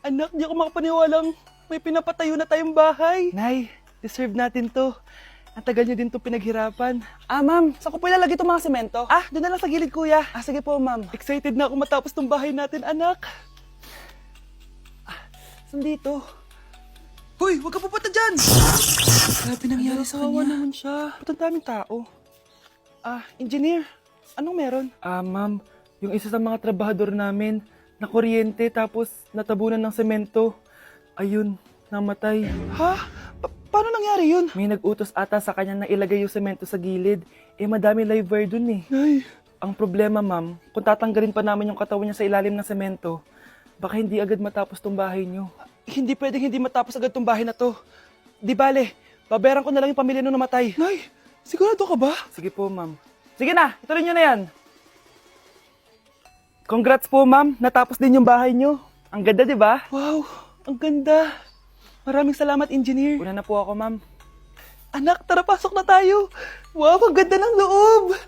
Anak, di ako makapaniwalang may pinapatayo na tayong bahay. Nay, deserve natin to. Ang tagal niyo din to pinaghirapan. Ma'am, saan ko po ilalagay itong mga semento? Doon na lang sa gilid, kuya. Sige po, ma'am. Excited na ako matapos tong bahay natin, anak. Saan dito? Hoy, huwag ka pupunta dyan! Grabe nangyari sa Kawawa kanya. naman siya. Ba't ang daming tao? Engineer, anong meron? Ma'am, yung isa sa mga trabahador namin, nakuryente tapos natabunan ng semento. Ayun, namatay. Ha? Paano nangyari yun? May nag-utos ata sa kanya na ilagay yung semento sa gilid. Madami live wire dun eh. Ay. Ang problema, ma'am, kung tatanggalin pa namin yung katawan niya sa ilalim ng semento, baka hindi agad matapos tong bahay niyo. Hindi pwedeng hindi matapos agad tong bahay na to. Di bale, babayaran ko na lang yung pamilya nung namatay. Nay, sigurado ka ba? Sige po, ma'am. Sige na, ituloy niyo na yan. Congrats po, ma'am. Natapos din yung bahay niyo. Ang ganda, di ba? Wow, ang ganda. Maraming salamat, engineer. Una na po ako, ma'am. Anak, tara, pasok na tayo. Wow, ang ganda ng loob.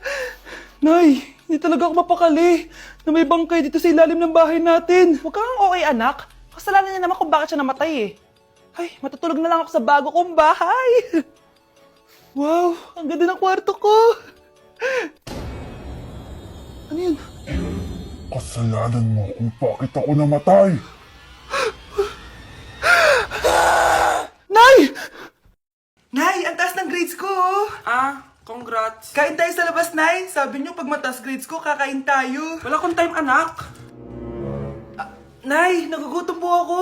Nay, hindi talaga ako mapakali na may bangkay dito sa ilalim ng bahay natin. Huwag kang okay, anak. Kasalanan niya naman kung bakit siya namatay eh. Ay, matutulog na lang ako sa bago kong bahay. Wow, ang ganda ng kwarto ko. Ano yun? Kasalanan mo kung bakit ako namatay. Nay! Nay, ang taas ng grades ko, oh. Congrats. Kain tayo sa labas, Nay. Sabi niyo, pag mataas grades ko, kakain tayo. Wala akong time, anak. Nay, nagugutom po ako.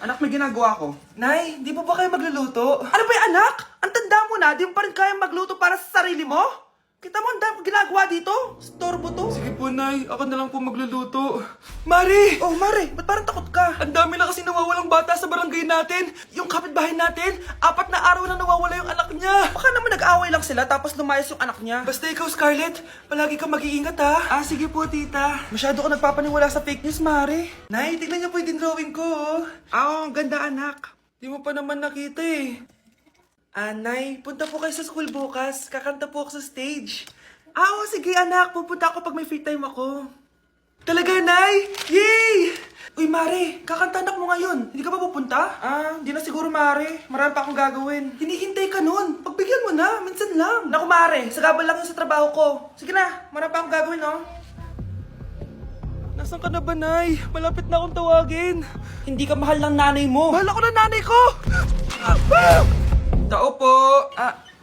Anak, may ginagawa ko. Nay, di po ba kayo magluluto? Ano ba yung anak? Ang tanda mo na, di mo pa rin kaya magluto para sa sarili mo? Kita mo ang dami kong ginagawa dito? Storbo to. Sige po, Nay. Ako na lang po magluluto. Mari! Oh, Mare, ba't parang takot ka? Ang dami na kasi nawawalang bata sa barangay natin. Yung kapitbahay natin, 4 na araw na nawawala yung anak niya. Baka naman nag-away lang sila tapos lumayas yung anak niya. Basta ikaw, Scarlett, palagi kang mag-iingat, ha? Sige po, tita. Masyado ka nagpapaniwala sa fake news, Mari. Nay, tignan niyo po yung drawing ko, oh. Ang ganda, anak. Di mo pa naman nakita, eh. Nay, punta po kayo sa school bukas. Kakanta po ako sa stage. Sige, anak. Pupunta ako pag may free time ako. Talaga, Nay? Yay! Uy, Mare, kakanta anak mo ngayon. Hindi ka ba pupunta? Hindi na siguro, Mare. Marami pa akong gagawin. Hinihintay ka nun. Pagbigyan mo na, minsan lang. Naku, Mare, sagabal lang yun sa trabaho ko. Sige na, marami pa akong gagawin, no? Nasaan ka na ba, Nay? Malapit na akong tawagin. Hindi ka mahal ng nanay mo. Mahal ako ng nanay ko! Tao po.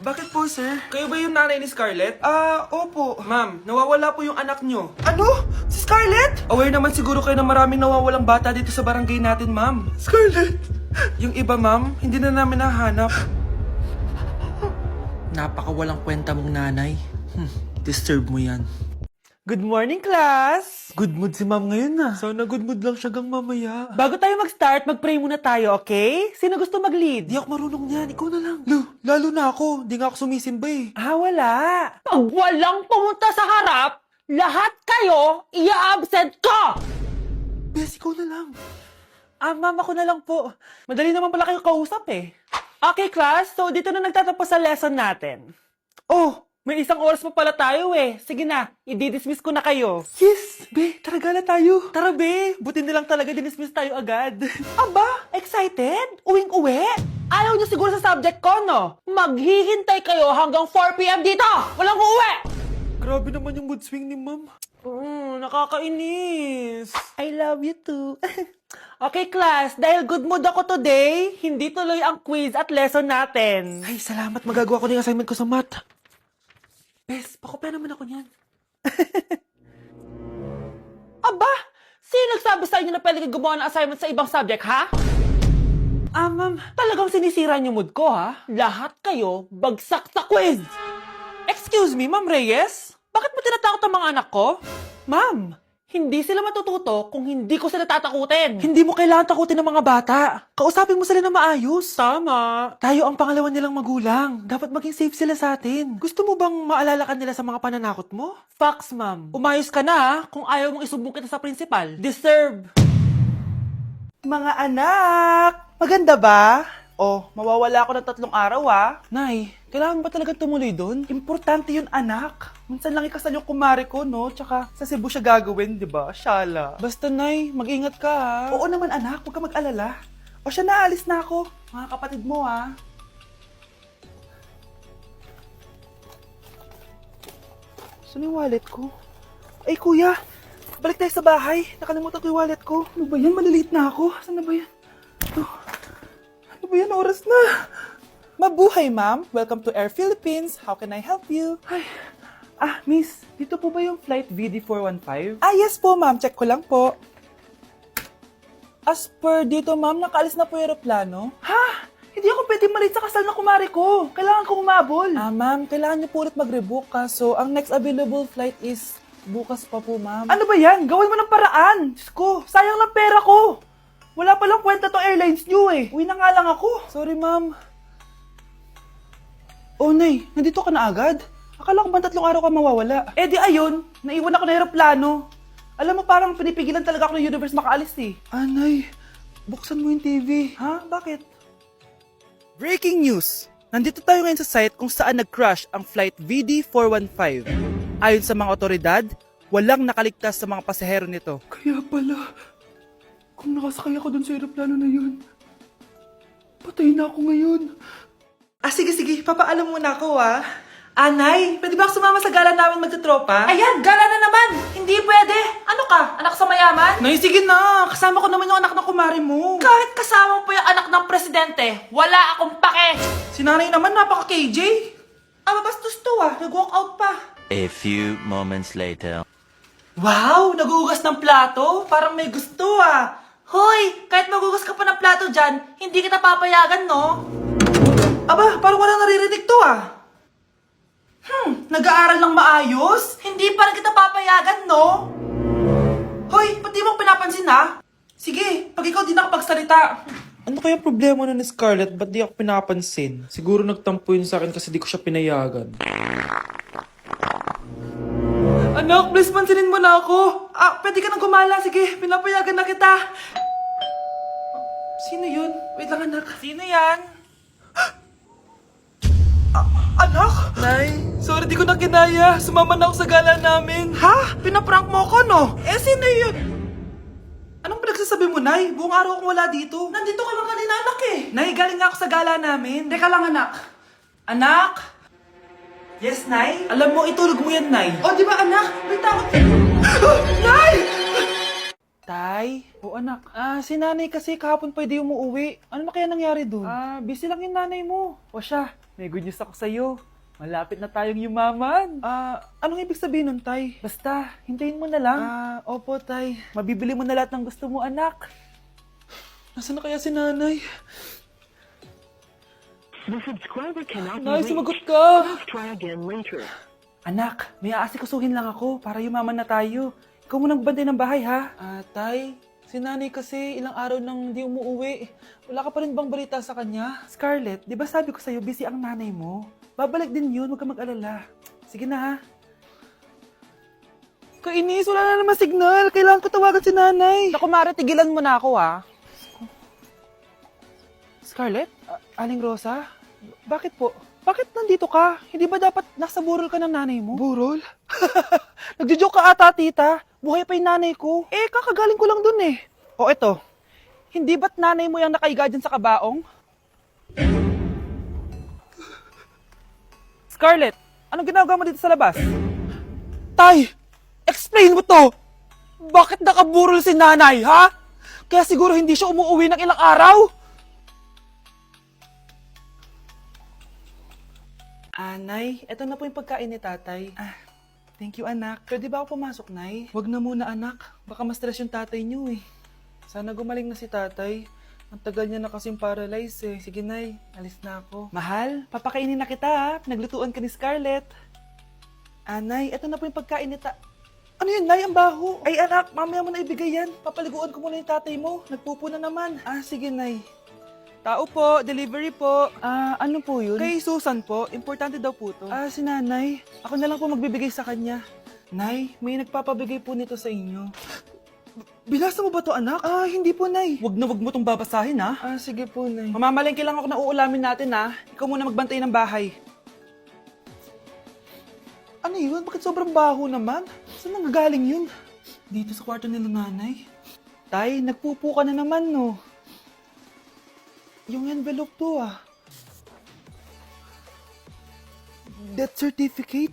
Bakit po, sir? Kayo ba yung nanay ni Scarlett? Opo. Ma'am, nawawala po yung anak nyo. Ano? Si Scarlett? Aware naman siguro kayo na maraming nawawalang bata dito sa barangay natin, ma'am. Scarlett? Yung iba, ma'am, hindi na namin nahanap. Napakawalang kwenta mong nanay. Disturb mo yan. Good morning, class! Good mood si ma'am ngayon na. Sana good mood lang siya gang mamaya. Bago tayo mag-start, mag-pray muna tayo, okay? Sino gusto mag-lead? Di ako marunong niyan, ikaw na lang. Lalo na ako, di nga ako sumisimba eh. Wala. Pag walang pumunta sa harap, lahat kayo ia-absent ko! Bes, ikaw na lang. Ma'am, ako na lang po. Madali naman pala kayo kausap eh. Okay, class. So, dito na nagtatapos sa lesson natin. Oh, may 1 oras pa pala tayo eh. Sige na, i-dismiss ko na kayo. Yes! Be, tara gala tayo. Tara, be. Buti na lang talaga dinismiss tayo agad. Aba, excited? Uwing-uwi? Ayaw niyo siguro sa subject ko, no? Maghihintay kayo hanggang 4 p.m. dito! Walang uuwi! Grabe naman yung mood swing ni ma'am. Nakakainis. I love you too. Okay, class. Dahil good mood ako today, hindi tuloy ang quiz at lesson natin. Ay, salamat. Magagawa ko na yung assignment ko sa math. Bes, pakopya naman ako niyan. Aba! Sino nagsabi sa inyo na pwede kayo gumawa ng assignment sa ibang subject, ha? Ma'am. Talagang sinisira niyo mood ko, ha? Lahat kayo bagsak sa quiz! Excuse me, Ma'am Reyes? Bakit mo tinatakot ang mga anak ko? Ma'am, hindi sila matututo kung hindi ko sila tatakutin. Hindi mo kailangan takutin ng mga bata. Kausapin mo sila na maayos. Tama. Tayo ang pangalawa nilang magulang. Dapat maging safe sila sa atin. Gusto mo bang maalala ka nila sa mga pananakot mo? Facts, ma'am. Umayos ka na, ha? Kung ayaw mong isumbong kita sa principal. Deserve. Mga anak! Maganda ba? Oh, mawawala ako ng 3 araw ah. Nay, kailangan ba talaga tumuloy doon? Importante yun, anak. Minsan lang ikasal yung kumare ko, no? Tsaka sa Cebu siya gagawin, di ba? Shala. Basta, Nay, mag-ingat ka ha. Oo naman, anak. Huwag ka mag-alala. O siya, naalis na ako. Mga kapatid mo ha. Saan yung wallet ko? Ay, kuya. Balik tayo sa bahay. Nakalimutan ko yung wallet ko. Ano ba yan? Maliliit na ako. Saan na ba yan? Ito. Ano ba yan? Oras na. Mabuhay, ma'am. Welcome to Air Philippines. How can I help you? Ay. Miss. Dito po ba yung flight VD415? Yes po, ma'am. Check ko lang po. As per dito, ma'am, nakaalis na po yung aeroplano. Ha? Hindi ako pwede malit sa kasal na kumari ko. Kailangan ko umabol. Ma'am, kailangan niyo po ulit mag-rebook so ang next available flight is bukas pa po, ma'am. Ano ba yan? Gawin mo ng paraan. Diyos ko, sayang lang pera ko. Wala palang kwenta to airlines niyo eh. Uwi na nga lang ako. Sorry, ma'am. Oh, Nay, nandito ka na agad? Akala ko ba 3 araw ka mawawala? Eh di ayun, naiwan ako ng aeroplano. Alam mo, parang pinipigilan talaga ako ng universe makaalis eh. Nay, buksan mo yung TV. Ha? Bakit? Breaking news! Nandito tayo ngayon sa site kung saan nag-crash ang flight VD415. Ayon sa mga otoridad, walang nakaligtas sa mga pasahero nito. Kaya pala, kung nakasakay ako dun sa aeroplano na yun, patay na ako ngayon. Sige, papaalam muna ako Nay, pwede ba ako sumama sa gala namin magtutropa? Ayan, gala na naman! Hindi pwede! Ano ka? Anak sa mayaman? Nay, sige na! Kasama ko naman yung anak ng kumari mo. Kahit kasama mo pa yung anak ng presidente, wala akong pake! Si nanay naman, napaka-KJ. Mabastos to nag-walk out pa. A few moments later. Wow, nagugas ng plato? Parang may gusto Hoy, kahit magugas ka pa ng plato dyan, hindi kita papayagan, no? Parang wala naririnig to Nag-aaral ng maayos? Hindi pa rin kita papayagan, no? Hoy, pati mo pinapansin Sige, pag ikaw di nakapagsalita. Ano kaya problema na ni Scarlett? Ba't di ako pinapansin? Siguro nagtampo yun sa akin kasi di ko siya pinayagan. Anak, please pansinin mo na ako. Pwede ka nang gumala. Sige, pinapayagan na kita. Sino yun? Wait lang, anak. Sino yan? Anak? Nay, sorry di ko na kinaya. Sumama na ako sa gala namin. Ha? Pinaprank mo ako, no? Sino yun? Anong pinagsasabi mo, Nay? Buong araw akong wala dito. Nandito ka lang kanina, anak Nay, galing nga ako sa gala namin. Teka lang, anak. Anak? Yes, Nay? Alam mo, itulog mo yan, Nay. Di ba, anak? May takot. Nay! Tay? Anak. Si nanay kasi kahapon pwede umuwi. Ano na kaya nangyari dun? Busy lang yung nanay mo. Siya, may good news ako sa'yo. Malapit na tayong yumaman. Anong ibig sabihin nun, Tay? Basta, hintayin mo na lang. Opo, Tay. Mabibili mo na lahat ng gusto mo, anak. Nasaan na kaya si nanay? The subscriber cannot be Nay, reached. sumagot ka! Please try again later. Anak, may aasikasuhin lang ako para yumaman na tayo. Ikaw munang bantay ng bahay, ha? Tay, si nanay kasi ilang araw nang di umuwi. Wala ka pa rin bang balita sa kanya? Scarlett, di ba sabi ko sa'yo, busy ang nanay mo? Babalik din yun, huwag ka mag-alala. Sige na, ha? Kainis, wala na naman signal. Kailangan ko tawagan si nanay. Naku, Mare, tigilan mo na ako, Scarlett? Aling Rosa? Bakit po? Bakit nandito ka? Hindi ba dapat nasa burol ka ng nanay mo? Burol? Nagjo-joke ka ata, tita. Buhay pa yung nanay ko. Kakagaling ko lang dun eto. Hindi ba't nanay mo yung nakaiga dyan sa kabaong? Scarlett, anong ginagawa mo dito sa labas? Tay, explain mo to! Bakit nakaburol si nanay, ha? Kaya siguro hindi siya umuwi ng ilang araw? Nay, eto na po yung pagkain ni tatay. Thank you, anak. Pwede ba ako pumasok, Nay? Wag na muna, anak. Baka ma-stress yung tatay niyo Sana gumaling na si tatay. Ang tagal niya na kasing paralyzed Sige, Nay. Alis na ako. Mahal, papakainin na kita ha. Naglutuan ka ni Scarlett. Nay, eto na po yung pagkain ni Ano yun, Nay? Ang baho. Ay, anak, mamaya mo na ibigay yan. Papaliguan ko muna yung tatay mo. Nagpupo na naman. Sige, Nay. Tao po, delivery po. Ano po yun? Kay Susan po, importante daw po to. Si nanay. Ako na lang po magbibigay sa kanya. Nay, may nagpapabigay po nito sa inyo. Binasa mo ba to, anak? Ah, hindi po, Nay. Wag na wag mo tong babasahin, ha? Ah, sige po, Nay. Mamamalengke lang ako na uulamin natin, ha? Ikaw muna magbantay ng bahay. Ano yun? Bakit sobrang baho naman? Saan nanggagaling yun? Dito sa kwarto nila nanay. Tay, nagpupo ka na naman, no? Yung envelope to, ah. Death certificate?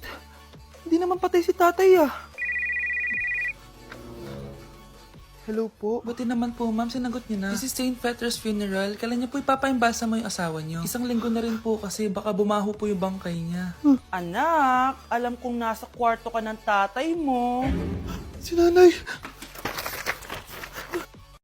Hindi naman patay si tatay, ah. Hello po. Buti naman po, ma'am, sinagot niyo na. This is St. Peter's Funeral. Kailan niyo po ipapaimbasa mo yung asawa niyo? Isang linggo na rin po kasi baka bumaho po yung bangkay niya. Anak, alam kong nasa kwarto ka ng tatay mo. Si nanay!